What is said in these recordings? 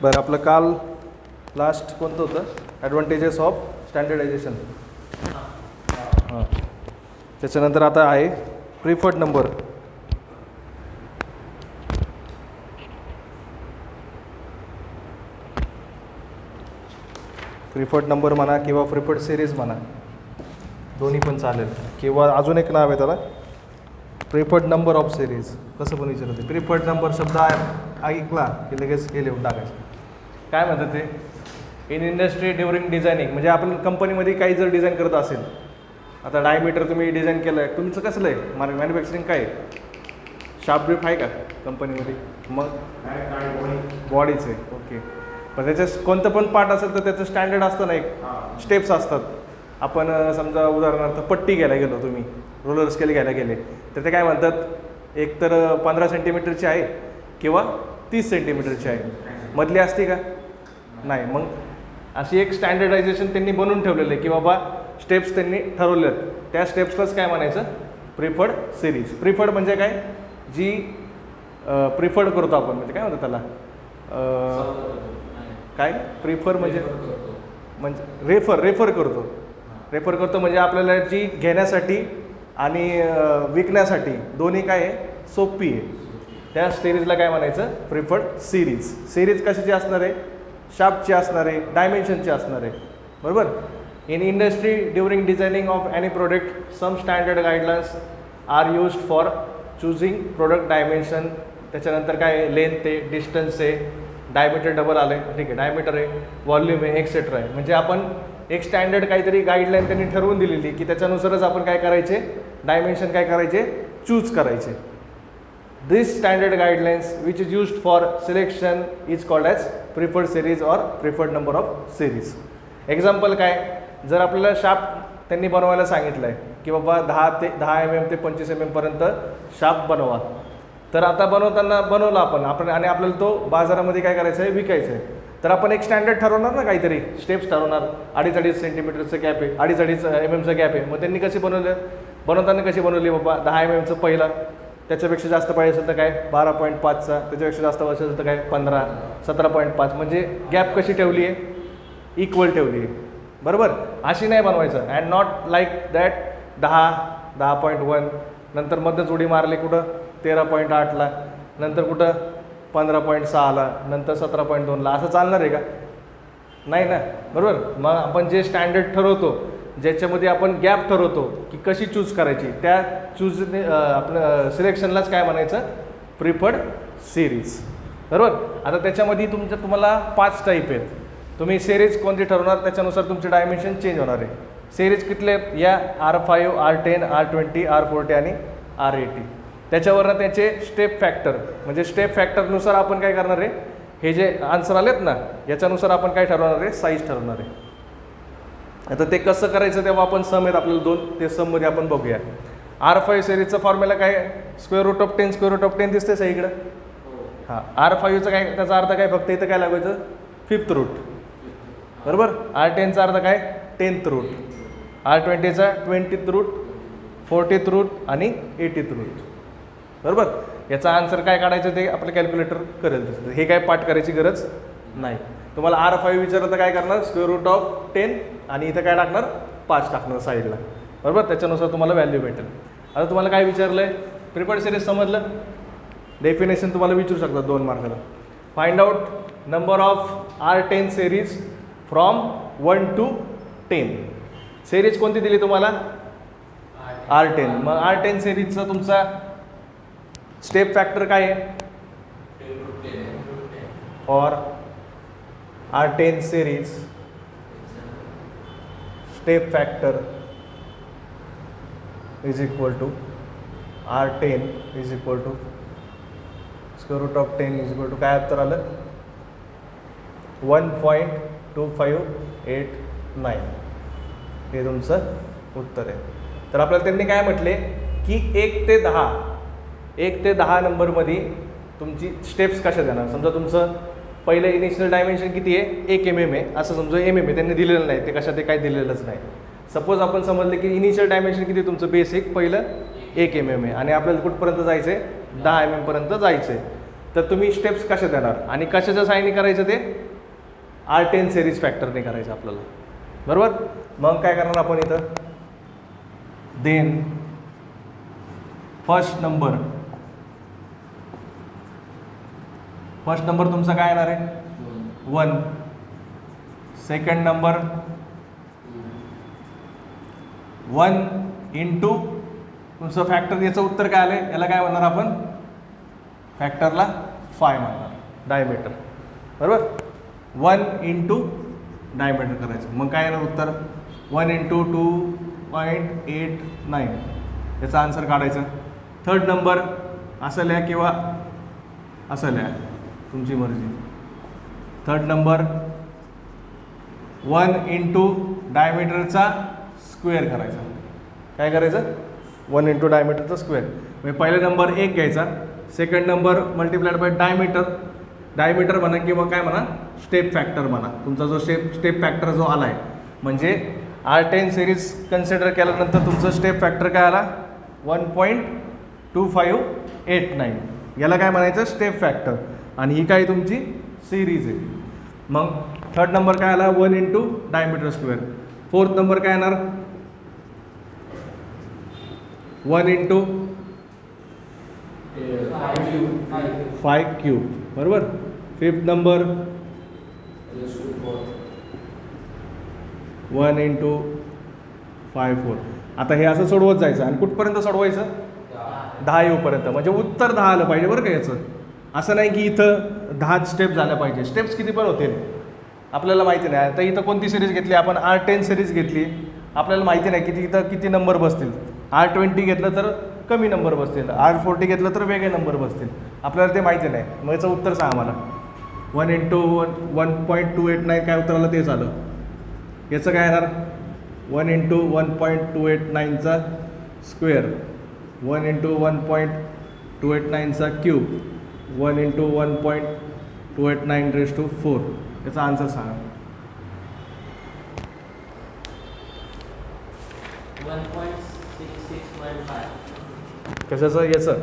बरं, आपलं काल लास्ट कोणतं होतं? Advantages of standardization. हां, त्याच्यानंतर आता आहे प्रिफर्ड नंबर. प्रिफर्ड नंबर म्हणा किंवा प्रिफर्ड सिरीज म्हणा, दोन्ही पण चालेल. किंवा अजून एक नाव आहे त्याला, प्रिफर्ड नंबर ऑफ सिरीज. कसं पण विचारते. प्रिफर्ड नंबर शब्द ऐकला की लगेच हे लिहून टाकायचं. काय म्हणतात ते? इन इंडस्ट्री ड्युरिंग डिझायनिंग, म्हणजे आपण कंपनीमध्ये काही जर डिझाईन करत असेल, आता डायमीटर तुम्ही डिझाईन केलं आहे, तुमचं कसलं आहे मॅन्युफॅक्चरिंग, काय शार्प ब्रीफ आहे का कंपनीमध्ये? मग बॉडीच आहे. ओके, पण त्याचं कोणतं पण पार्ट असेल तर त्याचं स्टँडर्ड असतं ना, एक स्टेप्स असतात. आपण समजा उदाहरणार्थ पट्टी घ्यायला गेलो, तुम्ही रोलर स्केल घ्यायला गेले, तर ते काय म्हणतात, एक तर 15 सेंटीमीटरची आहे किंवा 30 सेंटीमीटरची आहे, मधली असते का? नाही. मग अशी एक स्टँडर्डायझेशन त्यांनी बनवून ठेवलेलं आहे की बाबा स्टेप्स त्यांनी ठरवले आहेत, त्या स्टेप्सलाच काय म्हणायचं? Preferred series. प्रिफर्ड म्हणजे काय? जी प्रिफर्ड करतो आपण, म्हणजे काय म्हणतात त्याला, काय प्रिफर म्हणजे रेफर करतो म्हणजे आपल्याला जी घेण्यासाठी आणि विकण्यासाठी दोन्ही काय आहे, सोपी आहे. त्या सिरीजला काय म्हणायचं? Preferred series. सिरीज कशाची असणार आहे? शार्पची असणार आहे, डायमेन्शनची असणार आहे, बरोबर. In industry during designing of any product some standard guidelines are used for choosing product dimension. त्याच्यानंतर काय आहे? लेंथ आहे, डिस्टन्स आहे, डायमीटर डबल आलं आहे, ठीक आहे, डायमीटर आहे, व्हॉल्यूम आहे, एक्सेट्रा आहे. म्हणजे आपण एक स्टँडर्ड काहीतरी गाईडलाईन त्यांनी ठरवून दिलेली की त्याच्यानुसारच आपण काय करायचे, डायमेन्शन काय करायचे, चूज करायचे. This standard guidelines which is used for selection is called as preferred series or preferred number of series. Example काय? जर आपल्याला शार्प त्यांनी बनवायला सांगितलं आहे की बाबा 10 mm ते 25 mm पर्यंत शार्प बनवा, तर आता बनवला आपण आणि आपल्याला तो बाजारामध्ये काय करायचं आहे, विकायचं आहे, तर आपण एक स्टँडर्ड ठरवणार ना, काहीतरी स्टेप्स ठरवणार. 2.5 सेंटीमीटरचं गॅप आहे, 2.5 mm गॅप आहे. मग त्यांनी कशी बनवताना कशी बनवली बाबा? 10 mm पहिला, त्याच्यापेक्षा जास्त पाहिजे असेल तर काय 12.5चा, त्याच्यापेक्षा जास्त पाहिजे असेल तर काय 15, 17.5. म्हणजे गॅप कशी ठेवली आहे? इक्वल ठेवली आहे, बरोबर. अशी नाही बनवायचं. अँड नॉट लाईक दॅट 10.1, नंतर मध्येच उडी मारली कुठं 13.8ला, नंतर कुठं 15.6ला, नंतर 17.2ला. असं चालणार आहे का? नाही ना, बरोबर. मग आपण जे स्टँडर्ड ठरवतो, ज्याच्यामध्ये आपण गॅप ठरवतो की कशी चूज करायची, त्या आपलं सिलेक्शनलाच काय म्हणायचं? प्रिफर्ड सिरीज, बरोबर. आता त्याच्यामध्ये तुम्हाला 5 टाईप आहेत. तुम्ही सिरीज कोणती ठरवणार त्याच्यानुसार तुमचे डायमेन्शन चेंज होणार आहे. सिरीज कितले? या R5, R10, R20, R40 आणि R80. त्याच्यावरनं त्याचे स्टेप फॅक्टर, म्हणजे स्टेप फॅक्टरनुसार आपण काय करणार आहे, हे जे आन्सर आलेत ना, याच्यानुसार आपण काय ठरवणार आहे? साईज ठरवणार आहे. आता ते कसं करायचं तेव्हा आपण सम आहेत आपल्याला 2, ते सममध्ये आपण बघूया. R5 सिरीजचा फॉर्म्युला काय? √10 दिसते सगळीकडं. हां, R5चा काय, त्याचा अर्थ काय? फक्त इथं काय लागायचं? 5th रूट, बरोबर. R10चा अर्थ काय? 10th route. R20चा 20th route, 40th route आणि 80th रूट, बरोबर. याचा आन्सर काय काढायचं ते आपलं कॅल्क्युलेटर करेल. हे काय पाठ करायची गरज नाही. तुम्हाला R5 विचारलं तर काय करणार? √10 आणि इथं काय टाकणार? 5 टाकणार साईडला, बरोबर. त्याच्यानुसार तुम्हाला व्हॅल्यू भेटेल. आता तुम्हाला काय विचारलं आहे? प्रिफर्ड सिरीज समजलं? डेफिनेशन तुम्हाला विचारू शकतात 2 मार्काला. Find out number of R10 series from 1 to 10. Series कोणती दिली तुम्हाला? R10. मग R10 सिरीजचा तुमचा स्टेप फॅक्टर काय आहे? और R10 series step factor is equal to R10 is equal to √10 is equal to काय उत्तर आलं? 1.2589. हे तुमचं उत्तर आहे. तर आपल्याला त्यांनी काय म्हटले की 1 ते 10 नंबरमध्ये तुमची स्टेप्स कशा देणार. समजा तुमचं पहिलं इनिशियल डायमेन्शन किती आहे? 1 mm आहे, असं समजा mm आहे, त्यांनी दिलेलं नाही, ते कशात ते काही दिलेलंच नाही. सपोज आपण समजले की इनिशियल डायमेन्शन किती तुमचं बेसिक पहिलं 1 mm आहे आणि आपल्याला कुठपर्यंत जायचं आहे? 10 mm पर्यंत जायचं आहे. तर तुम्ही स्टेप्स कशा देणार आणि कशाच्या साहाय्याने करायचं ते R10 सिरीज फॅक्टरने करायचं आपल्याला, बरोबर. मग काय करणार आपण इथं, देन फर्स्ट नंबर तुमचा काय येणार आहे 1. सेकंड नंबर 1 इंटू तुमचं फॅक्टर, याचं उत्तर काय आलं, याला काय म्हणणार आपण, फॅक्टरला 5 म्हणणार, डायमीटर, बरोबर. 1 इंटू डायमीटर करायचं, मग काय येणार उत्तर 1 इंटू 2.89, याचा आन्सर काढायचं. थर्ड नंबर असं लिहा किंवा असं लिहा, तुमची मर्जी. थर्ड नंबर 1 इंटू डायमीटरचा स्क्वेअर करायचा. काय करायचं, 1 इंटू डायमीटरचा स्क्वेअर. म्हणजे पहिला नंबर 1 घ्यायचा, second number multiplied by diameter म्हणा किंवा काय म्हणा स्टेप फॅक्टर म्हणा, तुमचा जो स्टेप फॅक्टर जो आला आहे, म्हणजे R10 सिरीज कन्सिडर केल्यानंतर तुमचं स्टेप फॅक्टर काय आला 1.2589, याला काय म्हणायचं स्टेप फॅक्टर, आणि ही काय तुमची सिरीज आहे. मग थर्ड नंबर काय आला 1 into diameter square. Fourth number काय येणार 1 इंटू 5 क्यूब, बरोबर. Fifth number 1 into 5 4. आता हे असं सोडवत जायचं आणि कुठपर्यंत सोडवायचं 10 येऊपर्यंत, म्हणजे उत्तर 10 आलं पाहिजे बरं का याचं. असं नाही की इथं 10 स्टेप झाल्या पाहिजे, स्टेप्स किती पण होतील आपल्याला माहिती नाही. आता इथं कोणती सिरीज घेतली आपण, R10 सिरीज घेतली, आपल्याला माहिती नाही किती इथं किती नंबर बसतील. R20 घेतलं तर कमी नंबर बसतील, R40 घेतलं तर वेगळे नंबर बसतील, आपल्याला ते माहिती नाही. मग याचं उत्तर सांगा मला. 1 इंटू 1.289 काय उत्तर आलं तेच आलं. याचं काय येणार 1 इंटू 1.289चा स्क्वेअर, 1 इंटू 1.289चा क्यूब, 1 इंटू 1.289⁴. याचा आन्सर सांगा. 1.6615. कशाचं याचं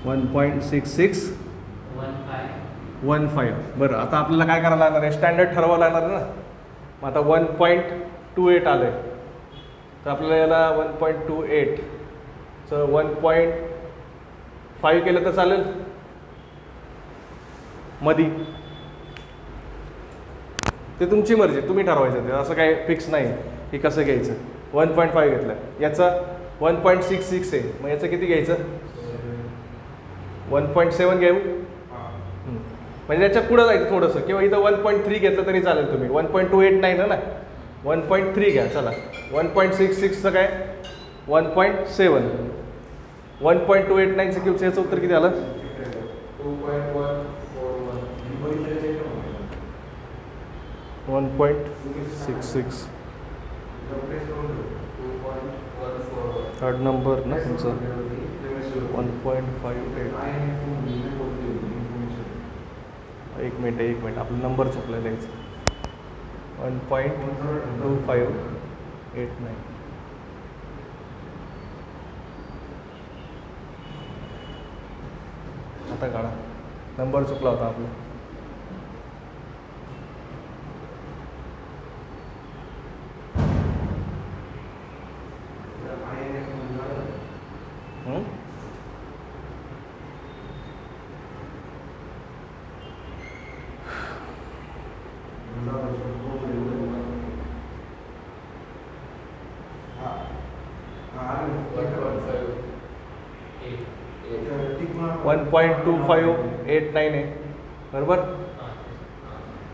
1.6615. बरं, आता आपल्याला काय करायला लागणार आहे, स्टँडर्ड ठरवायला लागणार आहे ना. मग आता 1.28 आलं आहे, तर आपल्याला याला 1.28 चं 1.5 केलं तर चालेल मधी. ते तुमची मर्जी, तुम्ही ठरवायचं ते, असं काही फिक्स नाही की कसं घ्यायचं. 1.5 घेतलं, याचं 1.66 आहे, मग याचं किती घ्यायचं 1.7 घेऊ, म्हणजे याच्या पुढं जायचं थोडंसं, किंवा इथं 1.3 घेतलं तरी चालेल तुम्ही. 1.289 ना, 1.3 घ्या चला. 1.66चं काय 1.7, 1.289चं क्यूबचं याचं उत्तर किती आलं 1.66. थर्ड नंबर ना तुमचं 1.58. एक मिनिट आपलं नंबर चुकलेलं आहे. 1.2589. आता काढा, नंबर चुकला होता आपला. वन 1.2589 आहे, बरोबर.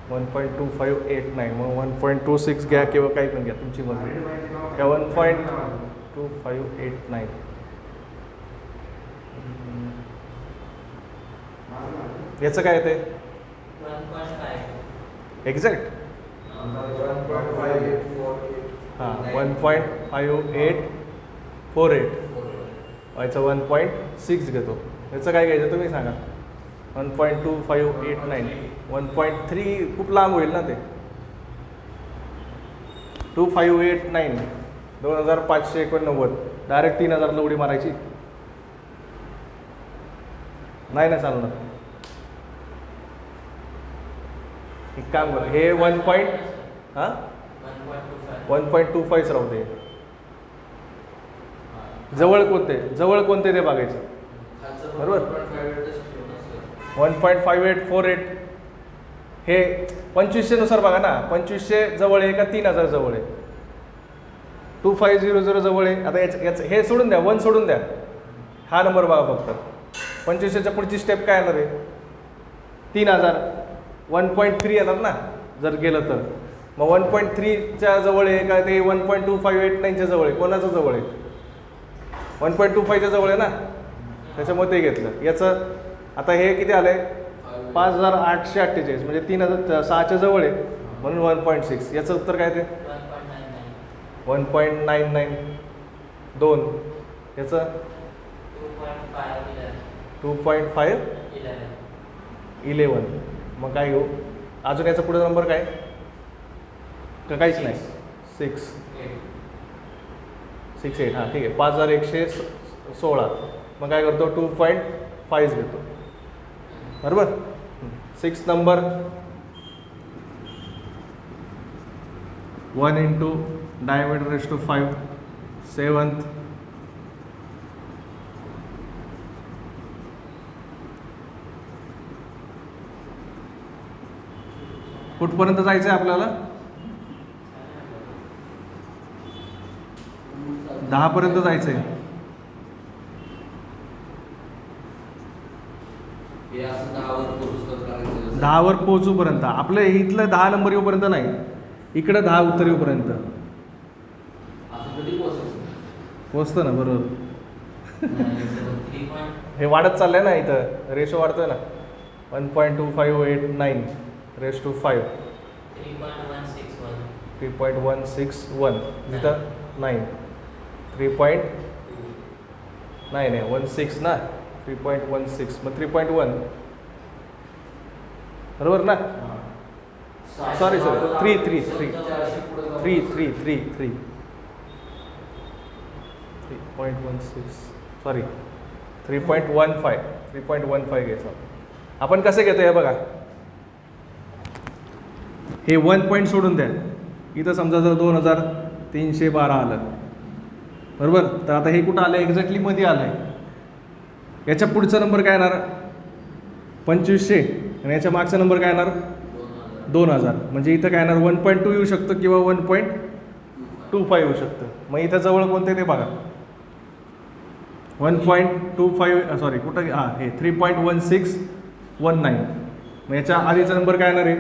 1.2589, मग 1.26 घ्या किंवा काही पण घ्या, तुमची मर्जी. या 1.2589 याचं काय येते 1.5 एक्झॅक्ट. हां 1.5848. याचं 1.6 घेतो. याचं काय घ्यायचं तुम्ही सांगा. 1.2589, 1.3 खूप लांब होईल ना ते. 2589 2589 डायरेक्ट 3000ला उडी मारायची. नाही ना चालणार. एक काम कर, हे 1 पॉईंट हां 1.25 राहू दे. जवळ कोणते ते बघायचं. बरोबर 1.5848 हे 2500 नुसार बघा ना. 2500 जवळ आहे का 3000 जवळ आहे. 2500 जवळ आहे. आता याचं हे सोडून द्या, 1 सोडून द्या, हा नंबर बघा फक्त. 2500च्या पुढची स्टेप काय येणार आहे 3000. 1.3 येणार ना जर गेलं तर. मग 1.3च्या जवळ आहे का ते 1.2589च्या जवळ आहे. कोणाचं जवळ आहे 1.25च्या जवळ आहे ना, त्याच्यामुळे ते घेतलं. याचं आता हे किती आलं आहे 5848 म्हणजे 3006च्या जवळ आहे म्हणून 1.6. याचं उत्तर काय ते 1.99. 2 याचं 2.511. मग काय घेऊ अजून. याचा पुढे नंबर काय का काहीच नाही. 668 हां ठीक आहे. 5116. मग काय करतो 2.5 घेतो. बरोबर. 6 number 1 into diameter raised to 5. 7th कुठपर्यंत जायचं आहे आपल्याला 10 पर्यंत जायचं आहे. हे असं 10 वर पोहोचूपर्यंत आपलं इथलं 10 नंबर येऊपर्यंत नाही, इकडं 10 उत्तर येऊपर्यंत पोचतं ना. बरोबर. हे वाढत चाललंय ना, इथं रेशो वाढतोय ना. 1.2589 रेस टू 5. 3.161 जिथं 9. 3.9 आहे 16 ना. 3.16 मग 3.1 बरोबर ना. सॉरी 3.16 सॉरी 3.15 घ्यायचं आपण. कसं घेतो हे बघा. हे 1 पॉईंट सोडून द्या. इथं समजा जर 2312 आलं बरोबर, तर आता हे कुठं आलं एक्झॅक्टली मध्ये आलं आहे. याच्या पुढचा नंबर काय येणार 2500 आणि याच्या मागचा नंबर काय येणार 2000. म्हणजे इथं काय येणार 1.2 येऊ शकतं किंवा 1.25 येऊ शकतं. मग इथं जवळ कोणते ते बघा. 1.25 सॉरी कुठं हां हे 3.1619. मग याच्या आधीचा नंबर काय येणार आहे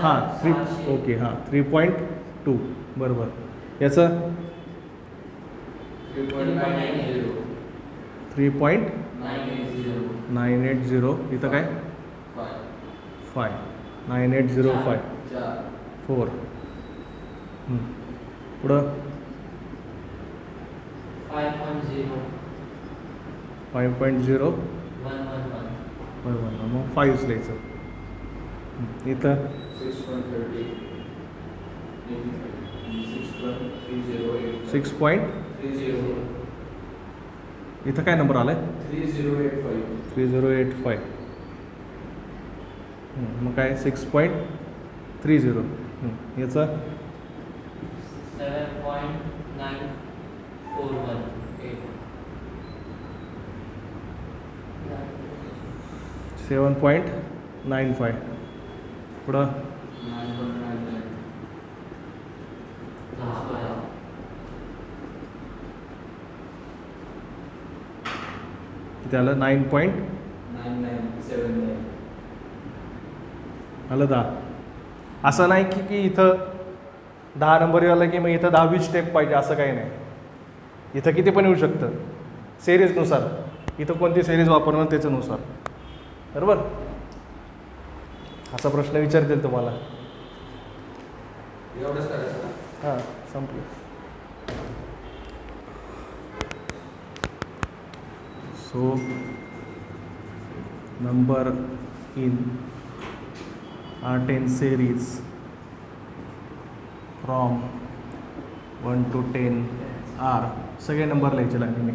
हां 3 ओके हां 3.2 बरोबर. याचं 3.980 इथं काय 5 9805 4 पुढं 5.0 बरोबर. मग 5 लिहायचं. इथं 6.30 इथं काय नंबर आलाय 3085. मग काय 6.30 याचं 7.95 पुढं 9. त्याला 9.99 आलं 10. असं नाही की इथं 10 नंबर आलं की मग इथं 10वी स्टेप पाहिजे असं काही नाही. इथं किती पण येऊ शकतं सिरीजनुसार. इथं कोणती सिरीज वापरणार त्याच्यानुसार. बरोबर. असा प्रश्न विचारतील तुम्हाला. हां संपलं. So number in R10 series from 1 to 10 R सगळे नंबर लिहायचे लाईनीने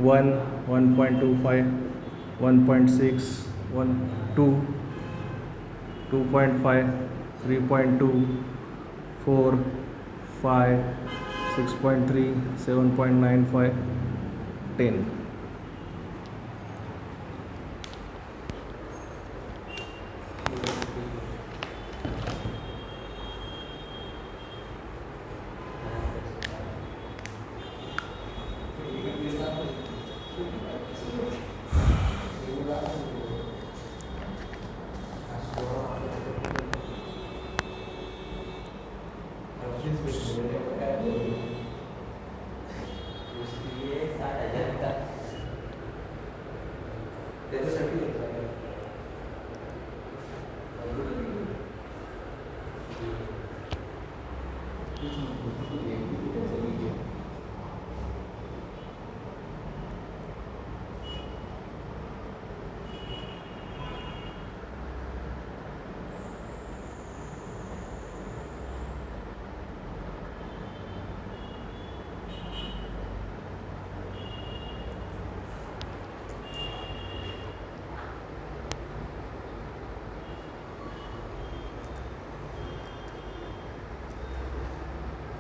1 1.25 1.6 1 2 2.5 3.2 4 5 6.3 7.95 10.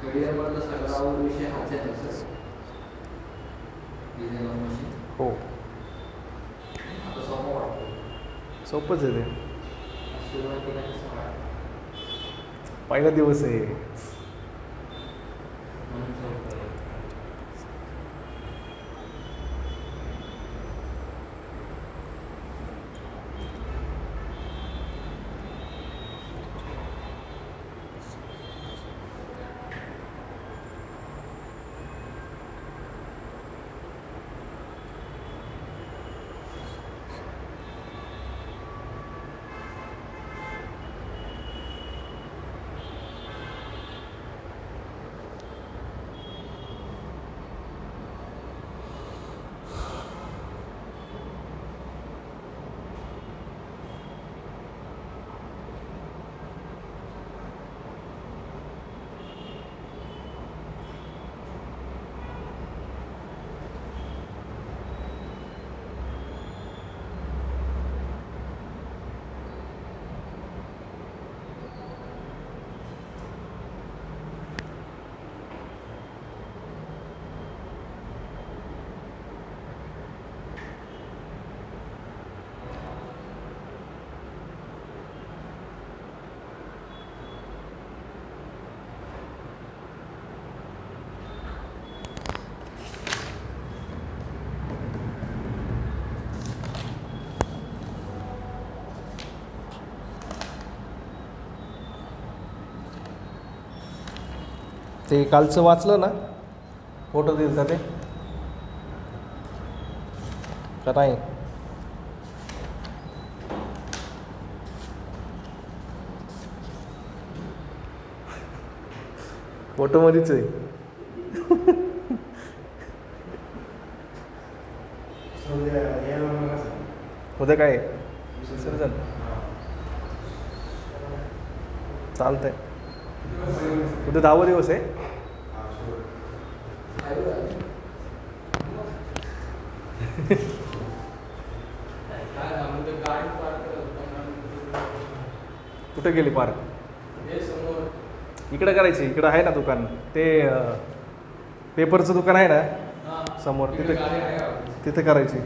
करिअरमधला सगळा आवड विषय हाच आहे सर डिझाईन ऑफ मशीन. हो आता सोपं वाटतं. सोपंच आहे ते. सुरुवातीला कसं वाटतं पहिला दिवस आहे. म्हणून सोपं आहे. ते कालचं वाचलं ना, फोटो देईल का ते का नाही? फोटोमध्येच आहे. उद्या काय विसर्जन चालतंय. उद्या 10वा दिवस आहे. कुठे गेली पार्क? इकडं करायची. इकडं आहे ना दुकान, ते पेपरचं दुकान आहे ना समोर, तिथे तिथे करायची.